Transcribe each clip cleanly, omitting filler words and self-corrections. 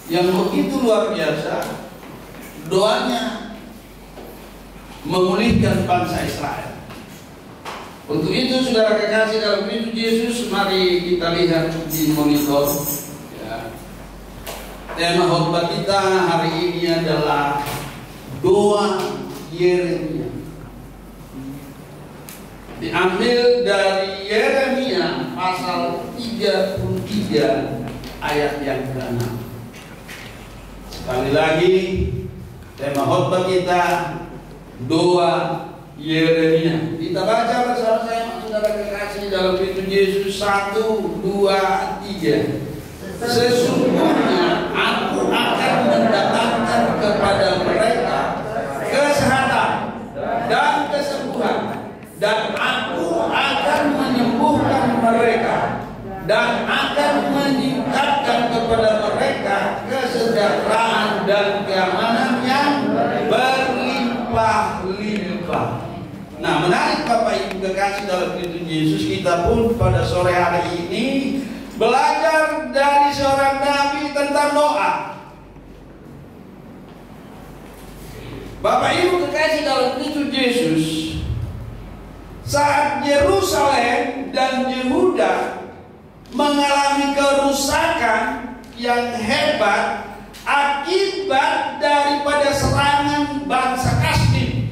yang begitu luar biasa, doanya memulihkan bangsa Israel. Untuk itu saudara kekasih dalam Kristus Yesus, mari kita lihat di monitor ya. Tema khotbah kita hari ini adalah doa Yeremia. Diambil dari Yeremia pasal 33 ayat yang ke-6. Sekali lagi, tema khotbah kita doa Yeremia. Kita baca bersama saya, saudara kekasih dalam Kristus Yesus. 1, 2, 3. Sesungguhnya aku akan mendatangkan kepada mereka kesehatan dan kesembuhan, dan aku akan menyembuhkan mereka, dan akan meningkatkan kepada mereka kesejahteraan dan keamanan yang berlimpah-limpah. Nah, menarik Bapak Ibu kekasih dalam Kristus Yesus, kita pun pada sore hari ini belajar dari seorang nabi tentang doa. Bapak Ibu kekasih dalam Kristus Yesus, saat Yerusalem dan Yehuda mengalami kerusakan yang hebat akibat daripada serangan bangsa Kasdim,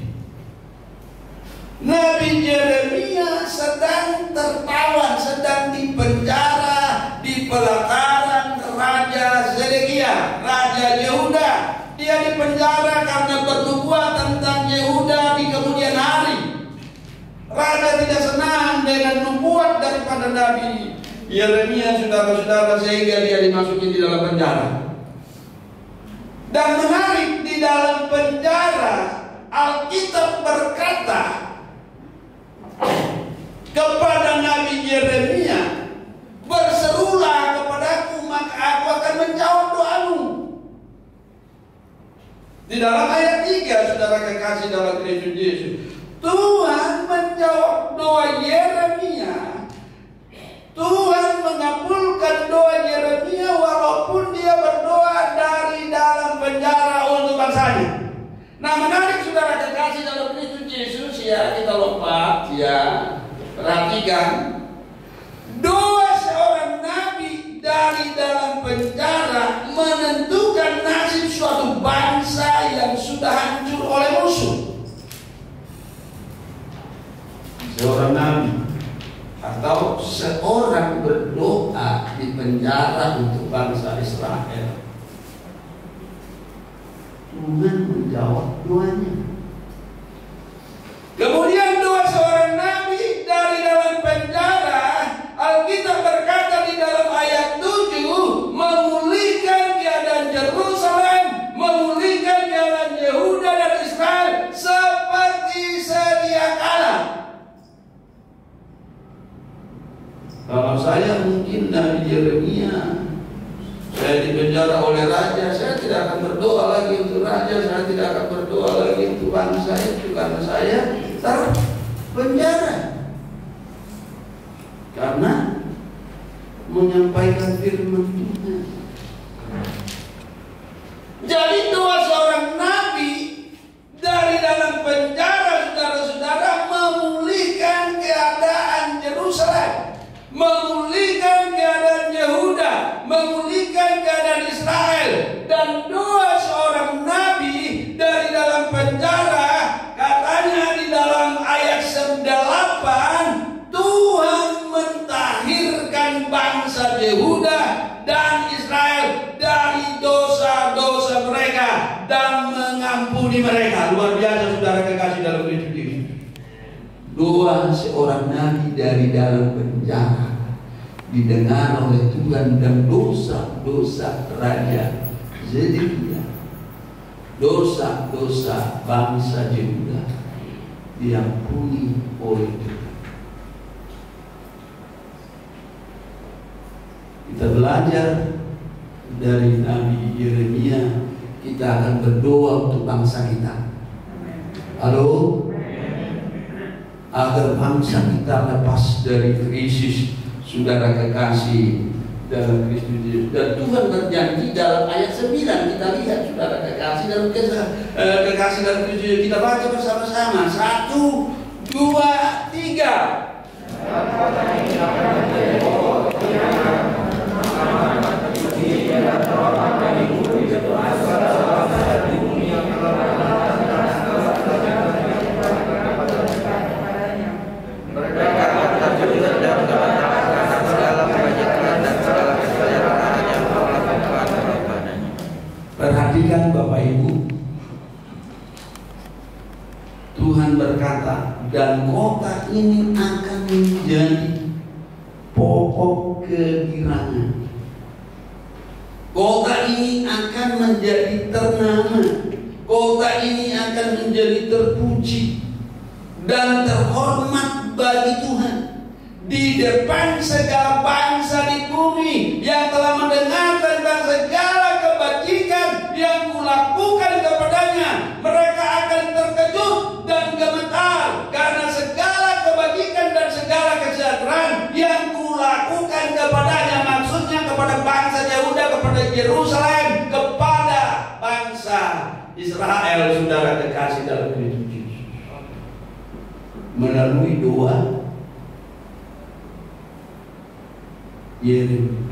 Nabi Yeremia sedang tertawan, sedang dipenjara di pelataran Raja Zedekia, Raja Yehuda. Dia dipenjara karena bernubuat tentang Yehuda di kemudian hari. Raja tidak senang dengan nubuat daripada Nabi Yeremia, saudara-saudara, sehingga dia dimasuki di dalam penjara. Dan menarik, di dalam penjara Alkitab berkata kepada Nabi Yeremia, berserulah kepadaku, maka aku akan menjawab doamu. Di dalam ayat 3, saudara kekasih dalam Kristus Yesus, Tuhan menjawab doa Yeremia. Tuhan mengabulkan doa Yeremia walaupun dia berdoa dari dalam penjara untuk bangsanya. Nah, menarik saudara kekasih dalam Kristus Yesus ya, kita lompat ya. Perhatikan doa seorang nabi dari dalam penjara menentukan nasib suatu bangsa yang sudah hancur oleh musuh. Seorang nabi atau seorang berdoa di penjara untuk bangsa Israel, Tuhan menjawab doanya. Kemudian doa seorang nabi dari dalam penjara, Alkitab berkata di dalam ayat 7, memulihkan keadaan Yerusalem, memulihkan keadaan Yehuda dan Israel seperti sedia kala. Kalau saya mungkin Nabi Yeremia, saya dipenjara oleh raja, saya tidak akan berdoa lagi untuk raja, saya tidak akan berdoa lagi untuk bangsa itu, karena saya terpenjara karena menyampaikan firman Tuhan. Jadi doa seorang nabi dari dalam penjara, saudara-saudara, memulihkan keadaan Yerusalem, memulihkan keadaan Yehuda, memulihkan keadaan Israel. Dan doa seorang nabi dari dalam penjara, katanya di dalam ayat 8, Tuhan mentahirkan bangsa Yehuda dan Israel dari dosa-dosa mereka dan mengampuni mereka. Luar biasa saudara kekasih dalam Kristus. Doa seorang nabi dari dalam penjara didengar oleh Tuhan, dan dosa-dosa Raja Zedekia, dosa-dosa bangsa Yehuda diampuni oleh Tuhan. Kita belajar dari Nabi Yeremia, kita akan berdoa untuk bangsa kita. Halo? Agar bangsa kita lepas dari krisis, saudara kekasih, dalam Kristus Yesus. Dan Tuhan berjanji dalam ayat 9, kita lihat saudara kekasih dalam kekasih dalam Kristus Yesus. Kita baca bersama-sama. 1, 2, 3. Perhatikan Bapak Ibu, Tuhan berkata, dan kota ini akan menjadi pokok kegirangan. Kota ini akan menjadi ternama. Kota ini akan menjadi terpuji dan terhormat bagi Tuhan di depan segala bangsa di bumi yang telah mendengar tentang segala kebajikan yang kulakukan kepadanya. Mereka akan terkejut dan gemetar karena segala kebajikan dan segala kesejahteraan yang kulakukan kepadanya. Maksudnya kepada bangsa Yehuda, kepada Yerusalem, kepada bangsa Israel, saudara kekasih dalam Kristus Yesus. Melalui doa Yeremia.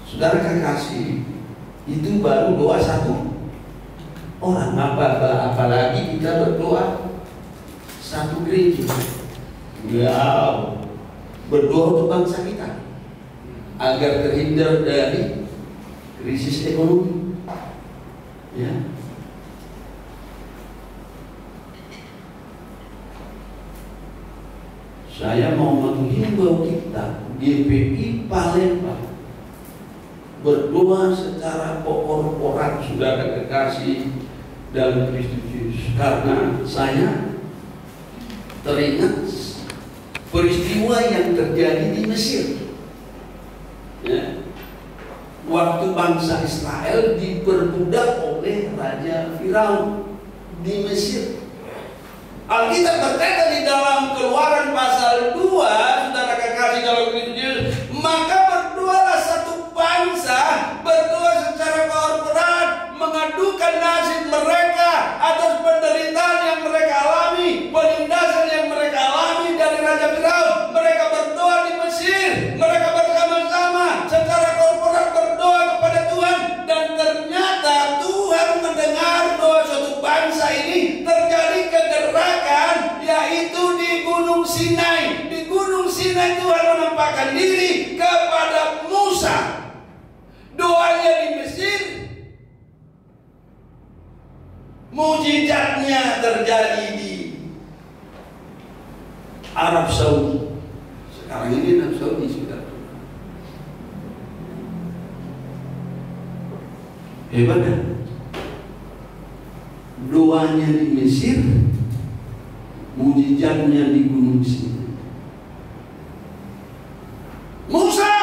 Saudara kekasih, itu baru doa satu orang. Apalagi kita berdoa satu gereja. Berdoa untuk bangsa kita agar terhindar dari krisis ekonomi. Ya. Saya mau menghimbau kita GPI Palembang berdoa secara korporat, saudara kekasih dalam Kristus Yesus, karena saya teringat peristiwa yang terjadi di Mesir. Ya. Waktu bangsa Israel diperbudak oleh Raja Firaun di Mesir. Alkitab berkata di dalam Keluaran pasal 2, saudara kekasih dalam Kristus Yesus, maka berdoalah satu bangsa, berdoa secara korporat, mengadukan nasib mereka atas penderitaan yang mereka alami, penindasan yang mereka alami dari Raja Firaun. Mereka berdoa di Mesir, mereka bersama-sama secara korporat berdoa kepada Tuhan, dan ternyata Tuhan mendengar doa suatu bangsa ini. Terjadi kegerakan, yaitu di Gunung Sinai. Di Gunung Sinai Tuhan menampakkan diri kepada Musa. Doanya di Mesir, mujizatnya terjadi di Arab Saudi. Sekarang ini Arab Saudi sudah hebat kan? Doanya di Mesir, mujizatnya di Gunung Sinai. Musa,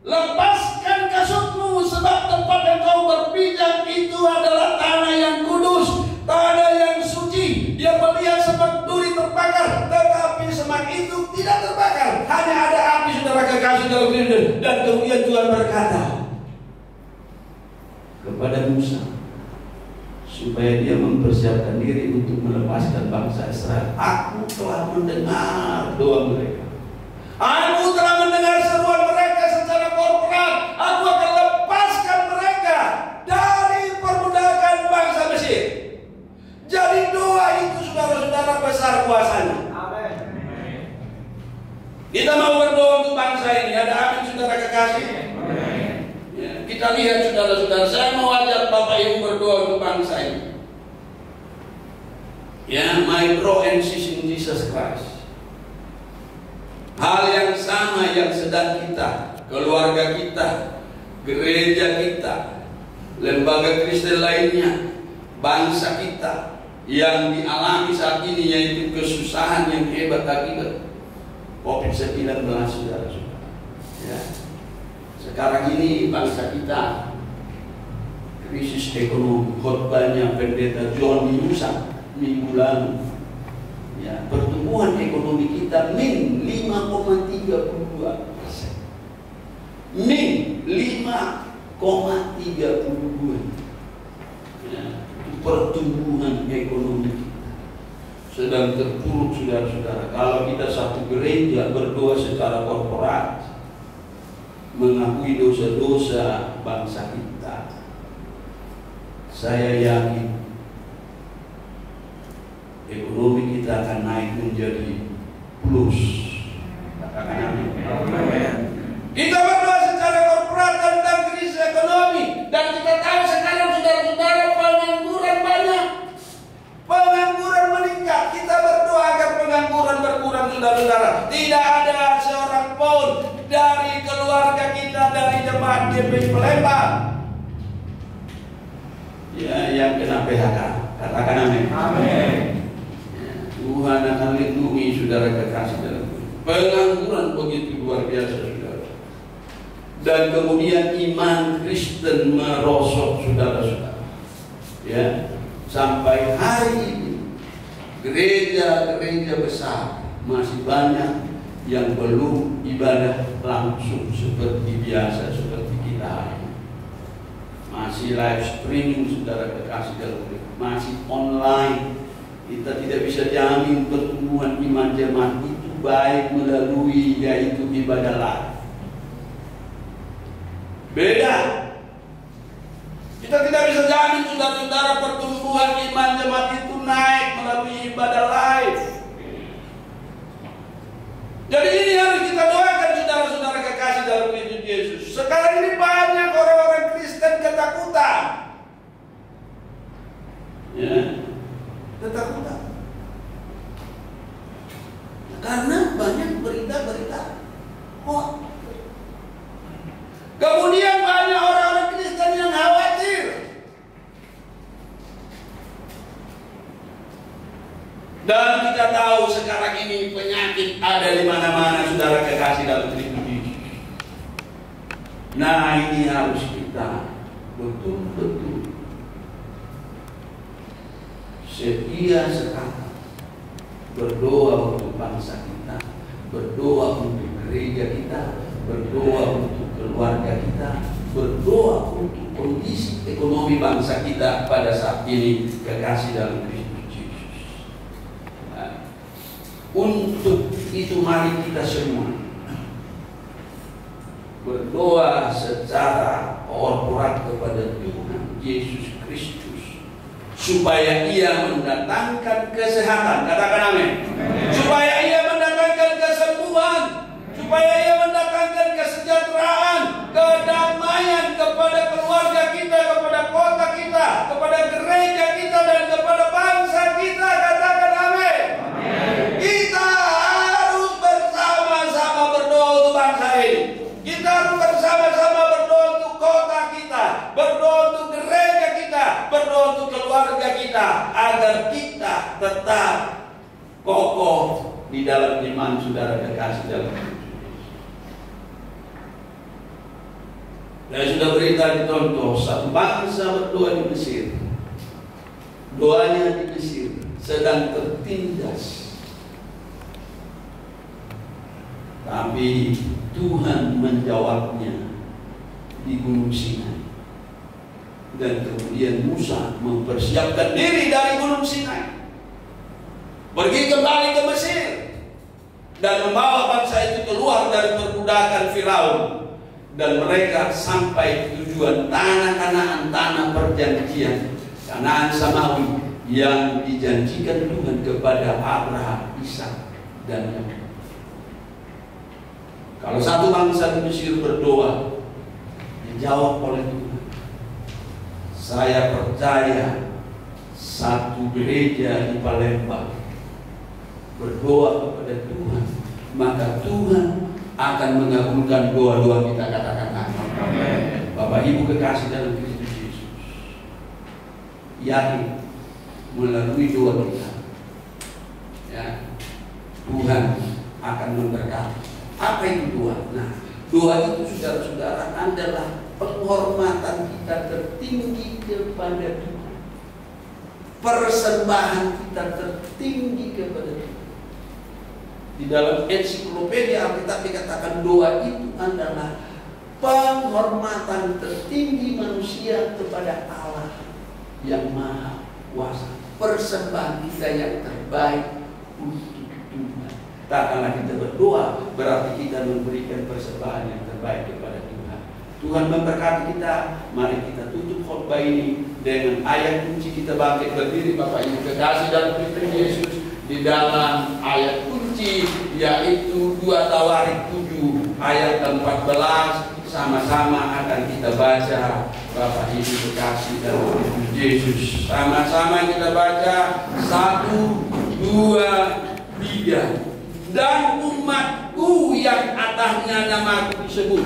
lepaskan kasutmu, sebab tempat yang kau berpijak itu adalah tanah yang kudus, tanah yang suci. Dia melihat semak duri terbakar, tetapi semak itu tidak terbakar, hanya ada api, saudara kekasih dalam Kristus. Dan kemudian Tuhan berkata kepada Musa supaya dia mempersiapkan diri untuk melepaskan bangsa Israel. Aku telah mendengar doa mereka. Aku telah mendengar seruan mereka secara korporat. Aku akan lepaskan mereka dari perbudakan bangsa Mesir. Jadi doa itu, saudara-saudara, besar kuasanya. Amin. Kita mau berdoa untuk bangsa ini. Ada amin, saudara kekasih? Amin. Ya, kita lihat, saudara-saudara. Saya mau ajak Bapak Ibu berdoa untuk bangsa ini. Ya, my bro and sis in Jesus Christ. Hal yang sama yang sedang kita, keluarga kita, gereja kita, lembaga Kristen lainnya, bangsa kita yang dialami saat ini, yaitu kesusahan yang hebat akibat COVID-19, saudara-saudara. Ya. Sekarang ini bangsa kita krisis ekonomi. Khotbahnya Pendeta John di Nusa minggu lalu, ya, pertumbuhan pertumbuhan ekonomi kita min 5,32%. Min 5,32%. Ya, pertumbuhan ekonomi kita sedang terpuruk, saudara-saudara. Kalau kita satu gereja berdoa secara korporat, mengakui dosa-dosa bangsa kita, saya yakin ekonomi kita akan naik menjadi plus. Katakan amin. Kita berdoa secara korporat tentang krisis ekonomi, dan kita tahu sekarang, saudara-saudara, pengangguran banyak, pengangguran meningkat. Kita berdoa agar pengangguran berkurang, saudara-saudara. Tidak ada seorang pun dari keluarga kita, dari jemaat GPI Palembang, ya, yang kena PHK. Katakan amin. Amin. Ya, Tuhan akan lindungi saudara kekasih dalam Tuhan. Pengangguran begitu luar biasa, saudara. Dan kemudian iman Kristen merosot, saudara-saudara. Ya, sampai hari ini gereja-gereja besar masih banyak yang belum ibadah langsung seperti biasa, seperti kita hari ini. Masih live streaming, saudara kekasih dalam Tuhan. Masih online. Kita tidak bisa jamin pertumbuhan iman jemaat itu baik melalui yaitu ibadah live. Beda. Kita tidak bisa jamin, saudara-saudara, pertumbuhan iman jemaat itu naik melalui ibadah live. Jadi ini harus kita doakan, saudara-saudara kekasih dalam Kristus Yesus. Sekarang ini banyak orang-orang Kristen ketakutan. Ya, ketakutan. Karena banyak berita-berita hoax. Kemudian banyak orang-orang Kristen yang khawatir. Dan kita tahu sekarang ini penyakit ada di mana-mana, saudara kekasih dalam Kristus Yesus. Nah, ini harus kita betul-betul setia sekali berdoa untuk bangsa kita, berdoa untuk gereja kita, berdoa untuk keluarga kita, berdoa untuk kondisi ekonomi bangsa kita pada saat ini, kekasih dalam Kristus Yesus. Nah, untuk itu mari kita semua berdoa secara korporat kepada Tuhan Yesus Kristus supaya Ia mendatangkan kesehatan. Katakan amin. Supaya Ia mendatangkan kesembuhan, supaya Ia mendatangkan kesejahteraan, kedamaian kepada keluarga kita, kepada kota kita, kepada gereja kita, dan kepada bangsa kita. Katakan amin. Kita harus bersama-sama berdoa untuk bangsa ini. Kita harus bersama-sama berdoa untuk kota kita, berdoa untuk gereja kita, berdoa untuk keluarga kita, agar kita tetap kokoh di dalam iman, saudara kekasih dalam Kristus. Saya sudah berita di contoh satu bangsa berdoa di Mesir. Doanya di Mesir sedang tertindas, tapi Tuhan menjawabnya di Gunung Sinai. Dan kemudian Musa mempersiapkan diri dari Gunung Sinai, pergi kembali ke Mesir, dan membawa bangsa itu keluar dari perbudakan Firaun. Dan mereka sampai tujuan tanah Kanaan, tanah perjanjian, Kanaan Samawi yang dijanjikan Tuhan kepada Abraham, Ishak, dan Yakub. Kalau satu bangsa di Mesir berdoa, dijawab oleh Tuhan. Saya percaya satu gereja di Palembang berdoa kepada Tuhan, maka Tuhan akan mengabulkan doa-doa kita. Katakan amin. Bapak Ibu kekasih dalam Kristus Yesus, yakin melalui doa kita, ya, Tuhan akan memberkati. Apa itu doa? Nah, doa itu, saudara-saudara, adalah penghormatan kita tertinggi kepada Tuhan, persembahan kita tertinggi kepada Tuhan. Di dalam ensiklopedia Alkitab dikatakan doa itu adalah penghormatan tertinggi manusia kepada Allah yang Maha Kuasa. Persembahan kita yang terbaik untuk Tuhan. Tak karena kita berdoa berarti kita memberikan persembahan yang terbaik kepada Tuhan. Tuhan memberkati kita. Mari kita tutup khotbah ini dengan ayat kunci. Kita bangkit berdiri, Bapak Ibu kekasih dalam Kristus Yesus, di dalam ayat kunci yaitu 2 Tawarik 7 ayat 14. Sama-sama akan kita baca, Bapak Ibu kekasih dalam Kristus Yesus. Sama-sama kita baca 1, 2, 3. Dan umatku yang atasnya namaku disebut.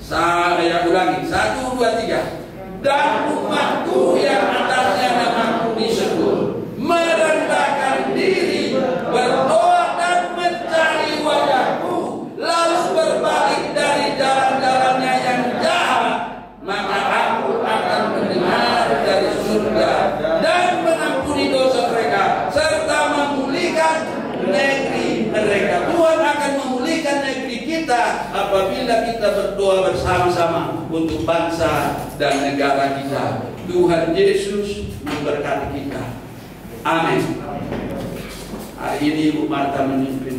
Saya ulangi, 1, 2, 3. Dan umatku yang atasnya namaku disebut merendahkan diri, berdoa dan mencari wajahku, lalu berbalik dari jalan-jalannya yang jahat, maka aku akan mendengar dari surga dan mengampuni dosa mereka serta memulihkan negeri mereka. Tuhan akan memulihkan negeri kita apabila kita berdoa bersama-sama untuk bangsa dan negara kita. Tuhan Yesus memberkati kita. Amin. Hari ini Ibu Marta memimpin